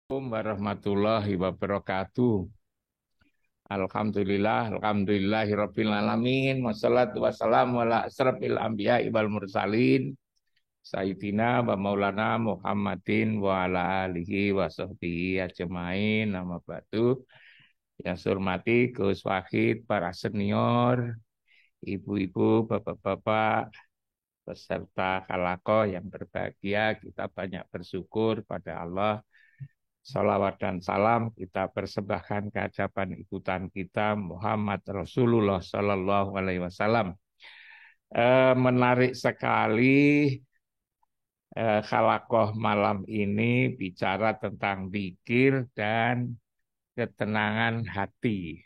Assalamualaikum warahmatullahi wabarakatuh. Alhamdulillahirabbil alamin. Wassalatu wassalamu ala asrofil anbiya'i wal mursalin. Sayyidina wa maulana Muhammadin wa ala alihi wa sahbihi ajmain. Nama batu. Yang saya hormati Gus Wahid, para senior, ibu-ibu, bapak-bapak, peserta halakoh yang berbahagia. Kita banyak bersyukur pada Allah. Salawat dan salam kita persembahkan ke hadapan ikutan kita Muhammad Rasulullah Sallallahu Alaihi Wasallam. Menarik sekali khalakoh malam ini bicara tentang zikir dan ketenangan hati.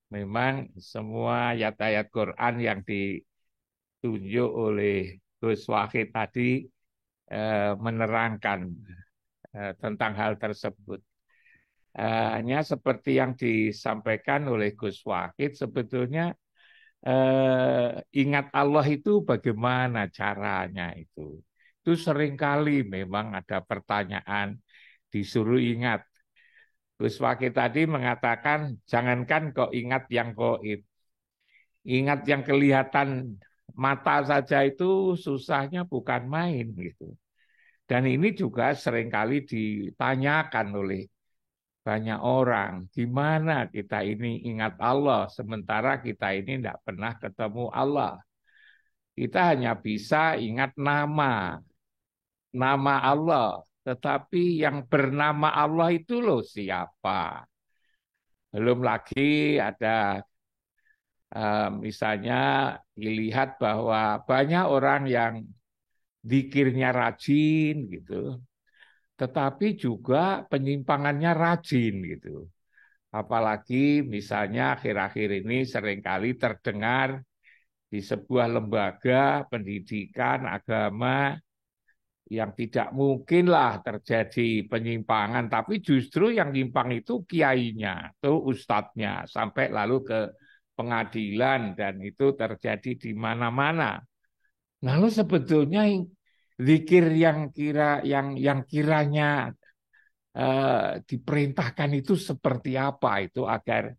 Memang semua ayat-ayat Quran yang ditunjuk oleh Gus Wahid tadi menerangkan tentang hal tersebut. Hanya seperti yang disampaikan oleh Gus Wahid, sebetulnya ingat Allah itu bagaimana caranya itu. Itu seringkali memang ada pertanyaan disuruh ingat. Gus Wahid tadi mengatakan jangankan kau ingat yang gaib, ingat yang kelihatan mata saja itu susahnya bukan main gitu. Dan ini juga seringkali ditanyakan oleh banyak orang, gimana kita ini ingat Allah, sementara kita ini tidak pernah ketemu Allah. Kita hanya bisa ingat nama Allah. Tetapi yang bernama Allah itu loh siapa? Belum lagi ada misalnya dilihat bahwa banyak orang yang zikirnya rajin gitu, tetapi juga penyimpangannya rajin gitu. Apalagi misalnya akhir-akhir ini seringkali terdengar di sebuah lembaga pendidikan agama yang tidak mungkinlah terjadi penyimpangan, tapi justru yang nyimpang itu kiainya, itu ustadznya, sampai lalu ke pengadilan dan itu terjadi di mana-mana. Lalu sebetulnya zikir yang kiranya diperintahkan itu seperti apa itu agar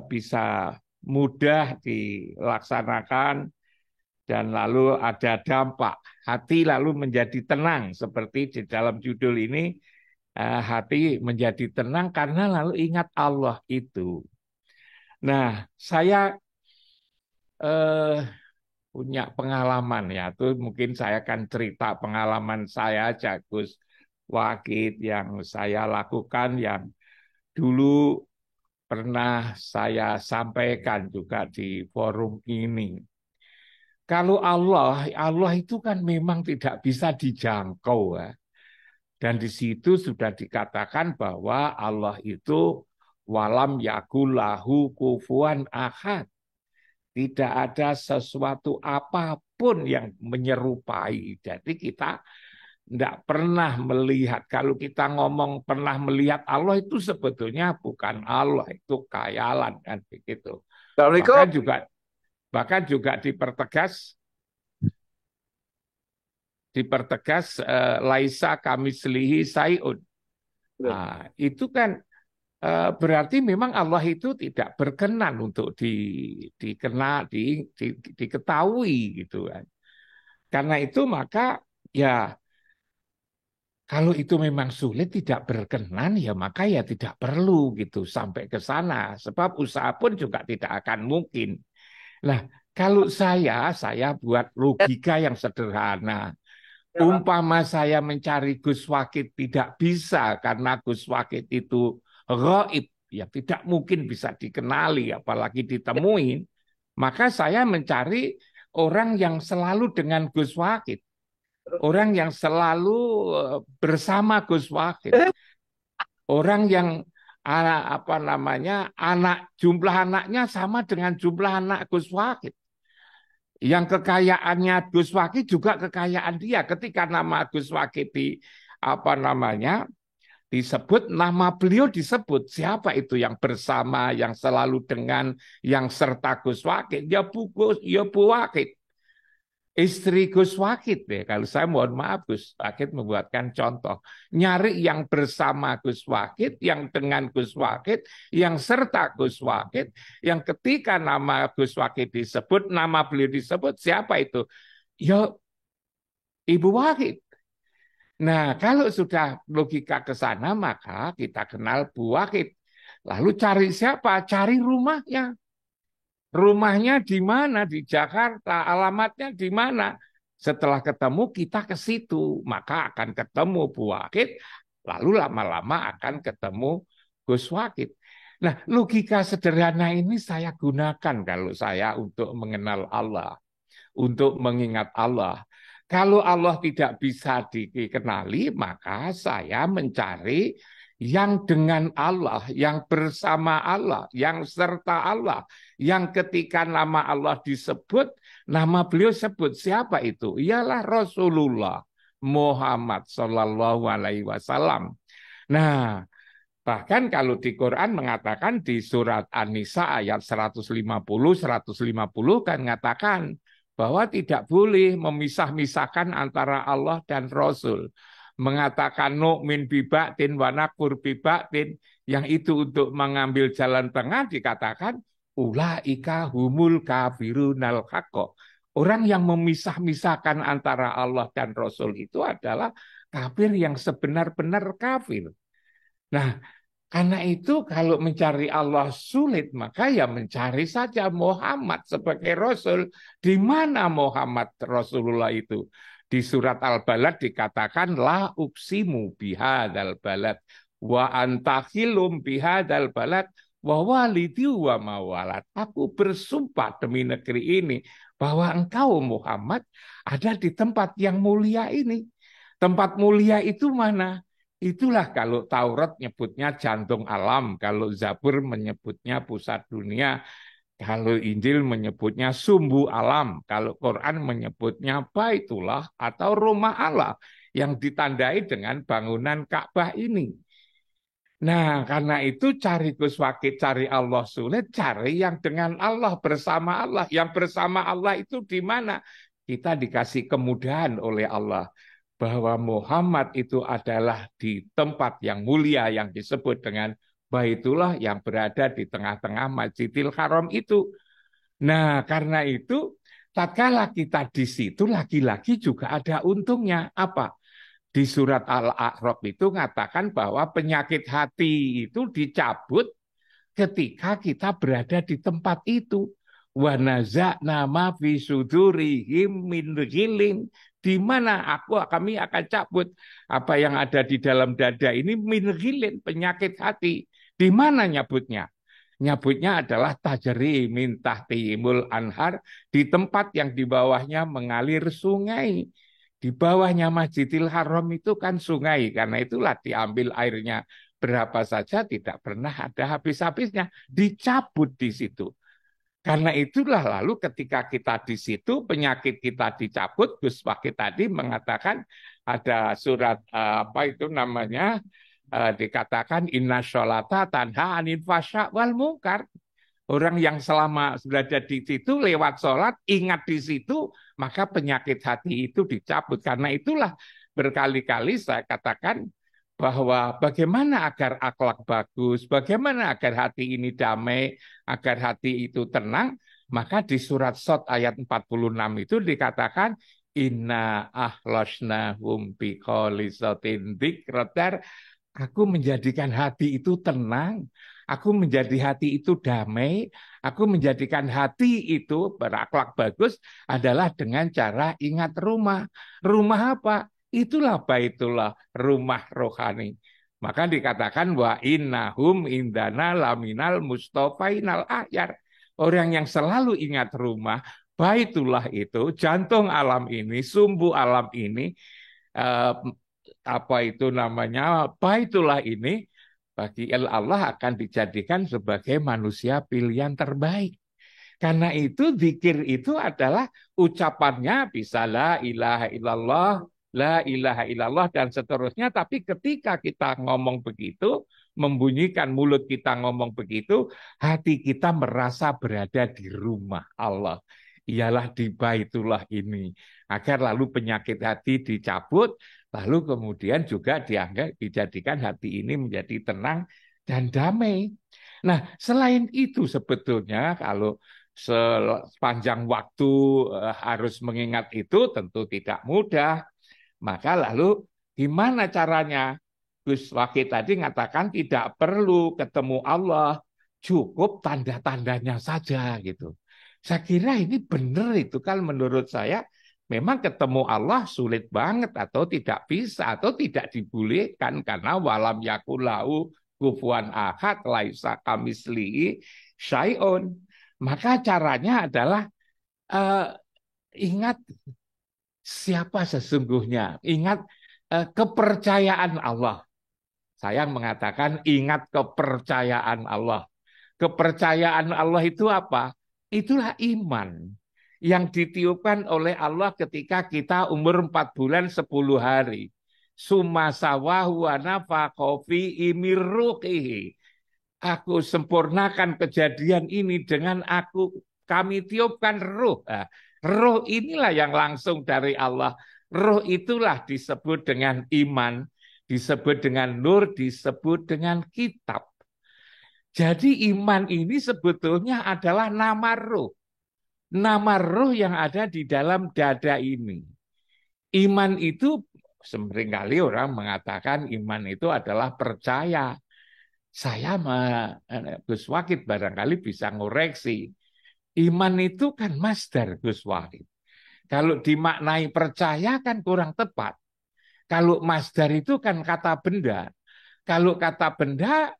bisa mudah dilaksanakan dan lalu ada dampak hati lalu menjadi tenang seperti di dalam judul ini, hati menjadi tenang karena lalu ingat Allah itu. Nah, saya eh, punya pengalaman ya, tuh mungkin saya akan cerita pengalaman saya aja Gus Wahid yang saya lakukan yang dulu pernah saya sampaikan juga di forum ini. Kalau Allah itu kan memang tidak bisa dijangkau ya. Dan di situ sudah dikatakan bahwa Allah itu walam yakulahu kufuwan ahad. Tidak ada sesuatu apapun yang menyerupai. Jadi kita tidak pernah melihat. Kalau kita ngomong pernah melihat Allah itu sebetulnya bukan Allah, itu khayalan kan begitu. Assalamualaikum. Bahkan juga dipertegas laisa kamislihi sayun. Nah, itu kan berarti memang Allah itu tidak berkenan untuk diketahui gitu kan. Karena itu maka ya kalau itu memang sulit tidak berkenan ya maka ya tidak perlu gitu sampai ke sana sebab usaha pun juga tidak akan mungkin. Nah, kalau saya buat Ya, logika yang sederhana. ya, Pak. Umpama saya mencari Gus Wakid tidak bisa karena Gus Wakid itu gaib, ya tidak mungkin bisa dikenali apalagi Ya, ditemuin, maka saya mencari orang yang selalu dengan Gus Wakid, orang yang selalu bersama Gus Wakid, orang yang apa namanya jumlah anaknya sama dengan jumlah anak Gus Wakid. Yang kekayaannya Gus Wakid juga kekayaan dia. Ketika nama Gus Wakid apa namanya disebut, nama beliau disebut. Siapa itu yang bersama, yang selalu dengan, yang serta Gus Wakid? Ya Bu Wakid. Istri Gus Wakid deh, kalau saya mohon maaf Gus Wakid membuatkan contoh. Nyari yang bersama Gus Wakid, yang dengan Gus Wakid, yang serta Gus Wakid, yang ketika nama Gus Wakid disebut, nama beliau disebut, siapa itu? Ya Ibu Wakid. Nah, kalau sudah logika ke sana, maka kita kenal Bu Wakid. Lalu cari siapa? Cari rumahnya. Rumahnya di mana? Di Jakarta. Alamatnya di mana? Setelah ketemu kita ke situ, maka akan ketemu Bu Wakid, lalu lama-lama akan ketemu Gus Wakid. Nah, logika sederhana ini saya gunakan kalau saya untuk mengenal Allah, untuk mengingat Allah. Kalau Allah tidak bisa dikenali, maka saya mencari yang dengan Allah, yang bersama Allah, yang serta Allah, yang ketika nama Allah disebut, nama beliau sebut siapa itu? Ialah Rasulullah Muhammad Sallallahu Alaihi Wasallam. Nah, bahkan kalau di Quran mengatakan di surat An-Nisa ayat 150 kan mengatakan bahwa tidak boleh memisah-misahkan antara Allah dan Rasul. Mengatakan nu'min bibatin wa nakfur bibatin, yang itu untuk mengambil jalan tengah dikatakan ulaika humul kafirunal haqqo. Orang yang memisah-misahkan antara Allah dan Rasul itu adalah kafir yang sebenar-benar kafir. Nah, karena itu kalau mencari Allah sulit, maka ya mencari saja Muhammad sebagai Rasul. Di mana Muhammad Rasulullah itu? Di surat Al-Balad dikatakan, La uksimu bihadal balad, wa antakhilum bihadal balad, wa walidi wa mawalad. Aku bersumpah demi negeri ini, bahwa engkau Muhammad ada di tempat yang mulia ini. Tempat mulia itu mana? Itulah kalau Taurat nyebutnya jantung alam, kalau Zabur menyebutnya pusat dunia, kalau Injil menyebutnya sumbu alam, kalau Quran menyebutnya Baitullah atau rumah Allah yang ditandai dengan bangunan Ka'bah ini. Nah, karena itu cari Gus Wakid, cari Allah sulit, cari yang dengan Allah, bersama Allah. Yang bersama Allah itu di mana? Kita dikasih kemudahan oleh Allah bahwa Muhammad itu adalah di tempat yang mulia yang disebut dengan Baitullah yang berada di tengah-tengah Masjidil Haram itu. Nah, karena itu tatkala kita di situ lagi-lagi juga ada untungnya. Apa? Di surat Al-A'raf itu mengatakan bahwa penyakit hati itu dicabut ketika kita berada di tempat itu. Wa naza'na ma fi sudurihim min ghillin, di mana kami akan cabut apa yang ada di dalam dada ini min ghillin, penyakit hati. Di mana nyabutnya? Nyabutnya adalah tajri min tahtihimul anhar, di tempat yang di bawahnya mengalir sungai. Di bawahnya Masjidil Haram itu kan sungai, karena itulah diambil airnya berapa saja tidak pernah ada habis-habisnya, dicabut di situ. Karena itulah lalu ketika kita di situ penyakit kita dicabut. Gus Wakid tadi mengatakan ada surat apa itu namanya dikatakan inna sholata tanha anil fasya wal munkar. Orang yang selama berada di situ lewat sholat, ingat di situ, maka penyakit hati itu dicabut. Karena itulah berkali-kali saya katakan bahwa bagaimana agar akhlak bagus, bagaimana agar hati ini damai, agar hati itu tenang, maka di surat Shad ayat 46 itu dikatakan inna ahlasnahum biqolisatin dzikradar. Aku menjadikan hati itu tenang, aku menjadi hati itu damai, aku menjadikan hati itu berakhlak bagus adalah dengan cara ingat rumah. Rumah apa? Itulah baitullah, rumah rohani. Maka dikatakan wa innahum indana laminal mustofainal ahyar. Orang yang selalu ingat rumah, baitullah itu, jantung alam ini, sumbu alam ini, eh, apa itu namanya, baitullah ini bagi Allah akan dijadikan sebagai manusia pilihan terbaik. Karena itu zikir itu adalah ucapannya bisa la ilaha illallah, la ilaha illallah dan seterusnya. Tapi ketika kita ngomong begitu, membunyikan mulut kita ngomong begitu, hati kita merasa berada di rumah Allah. ialah di Baitullah ini, agar lalu penyakit hati dicabut, lalu kemudian juga dianggap dijadikan hati ini menjadi tenang dan damai. Nah, selain itu sebetulnya kalau sepanjang waktu harus mengingat itu tentu tidak mudah. Maka lalu gimana caranya? Gus Wakil tadi mengatakan tidak perlu ketemu Allah, cukup tanda-tandanya saja gitu. Saya kira ini benar itu kan menurut saya memang ketemu Allah sulit banget atau tidak bisa atau tidak dibolehkan karena walam yakulahu kufuwan ahad laisa kamislihi syai'un. Maka caranya adalah eh, ingat siapa sesungguhnya. Ingat kepercayaan Allah. Saya mengatakan ingat kepercayaan Allah. Kepercayaan Allah itu apa? Itulah iman yang ditiupkan oleh Allah ketika kita umur 4 bulan 10 hari. Summa sawahu wa nafakha fi imirruqihi. Aku sempurnakan kejadian ini dengan kami tiupkan ruh. Nah, ruh inilah yang langsung dari Allah. Ruh itulah disebut dengan iman, disebut dengan nur, disebut dengan kitab. Jadi iman ini sebetulnya adalah nama ruh. Nama ruh yang ada di dalam dada ini. Iman itu seringkali orang mengatakan iman itu adalah percaya. Saya Gus Wakid barangkali bisa ngoreksi. Iman itu kan masdar Gus Wakid. Kalau dimaknai percaya kan kurang tepat. Kalau masdar itu kan kata benda. Kalau kata benda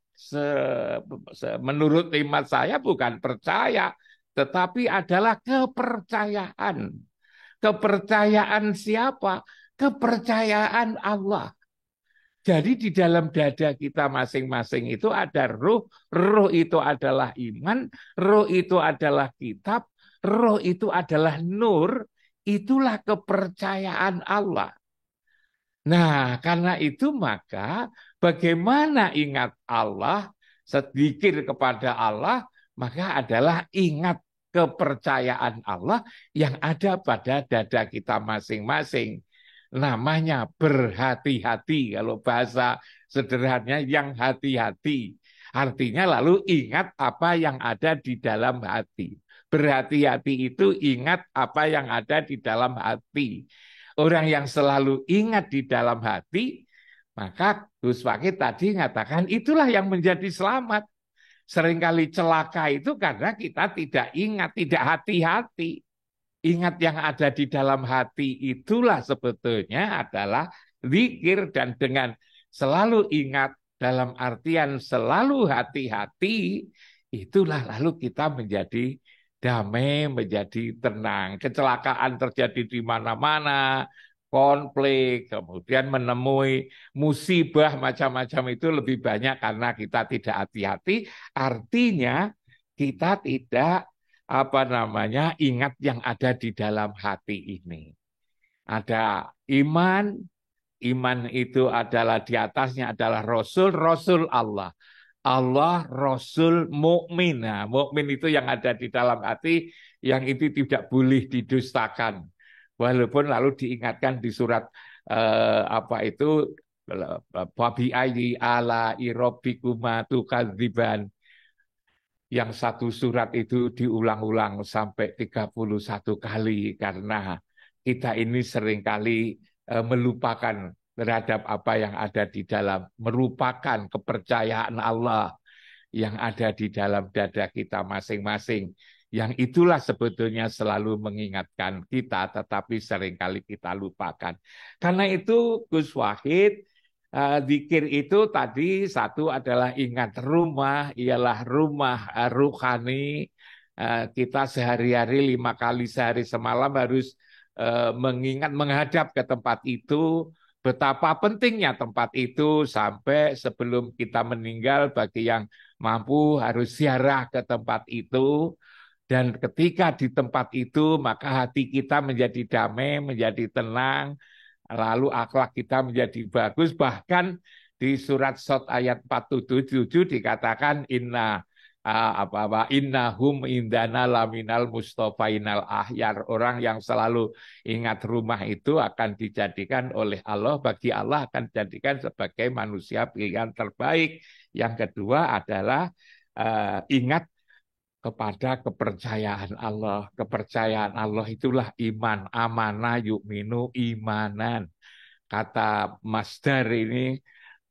menurut iman saya bukan percaya, tetapi adalah kepercayaan. Kepercayaan siapa? Kepercayaan Allah. Jadi di dalam dada kita masing-masing itu ada ruh, ruh itu adalah iman, ruh itu adalah kitab, ruh itu adalah nur, itulah kepercayaan Allah. Nah, karena itu maka bagaimana ingat Allah, sedikir kepada Allah, maka adalah ingat kepercayaan Allah yang ada pada dada kita masing-masing. Namanya berhati-hati, kalau bahasa sederhananya yang hati-hati. Artinya lalu ingat apa yang ada di dalam hati. Berhati-hati itu ingat apa yang ada di dalam hati. Orang yang selalu ingat di dalam hati, maka Gus Fakih tadi mengatakan itulah yang menjadi selamat. Seringkali celaka itu karena kita tidak ingat, tidak hati-hati. Ingat yang ada di dalam hati itulah sebetulnya adalah zikir, dan dengan selalu ingat dalam artian selalu hati-hati, itulah lalu kita menjadi damai, menjadi tenang. Kecelakaan terjadi di mana-mana, konflik, kemudian menemui musibah macam-macam itu lebih banyak karena kita tidak hati-hati. Artinya kita tidak ingat yang ada di dalam hati ini. Ada iman, iman itu adalah di atasnya adalah Rasul, Rasul Allah. Allah Rasul mukmin. Nah, mukmin itu yang ada di dalam hati, yang itu tidak boleh didustakan. Walaupun lalu diingatkan di surat Fabi ayyi ala irobikuma tukadziban. Yang satu surat itu diulang-ulang sampai 31 kali karena kita ini seringkali melupakan terhadap apa yang ada di dalam, merupakan kepercayaan Allah yang ada di dalam dada kita masing-masing. Yang itulah sebetulnya selalu mengingatkan kita, tetapi seringkali kita lupakan. Karena itu Gus Wahid, zikir itu tadi satu adalah ingat rumah, ialah rumah ruhani. Kita sehari-hari 5 kali sehari semalam harus mengingat menghadap ke tempat itu. Betapa pentingnya tempat itu sampai sebelum kita meninggal, bagi yang mampu harus ziarah ke tempat itu. Dan ketika di tempat itu maka hati kita menjadi damai, menjadi tenang, lalu akhlak kita menjadi bagus. Bahkan di surat Shot ayat 47 dikatakan inna apa innahum indana laminal mustofainal ahyar. Orang yang selalu ingat rumah itu akan dijadikan oleh Allah, bagi Allah akan dijadikan sebagai manusia pilihan terbaik. Yang kedua adalah ingat kepada kepercayaan Allah. Kepercayaan Allah itulah iman, amanah yu'minu imanan. Kata Masdar ini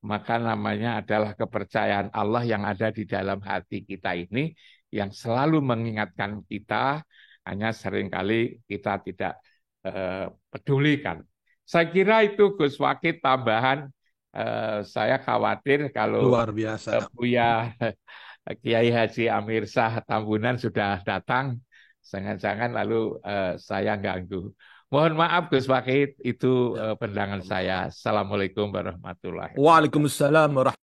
maka namanya adalah kepercayaan Allah yang ada di dalam hati kita ini, yang selalu mengingatkan kita, hanya seringkali kita tidak pedulikan. Saya kira itu Gus Wakid tambahan. Saya khawatir kalau Luar biasa. Buya Kiai Haji Amir Shah Tambunan sudah datang, jangan-jangan lalu saya ganggu. Mohon maaf Gus Wakid, itu Ya, pandangan saya. sama-sama. Assalamualaikum warahmatullahi wabarakatuh. Waalaikumsalam warahmatullahi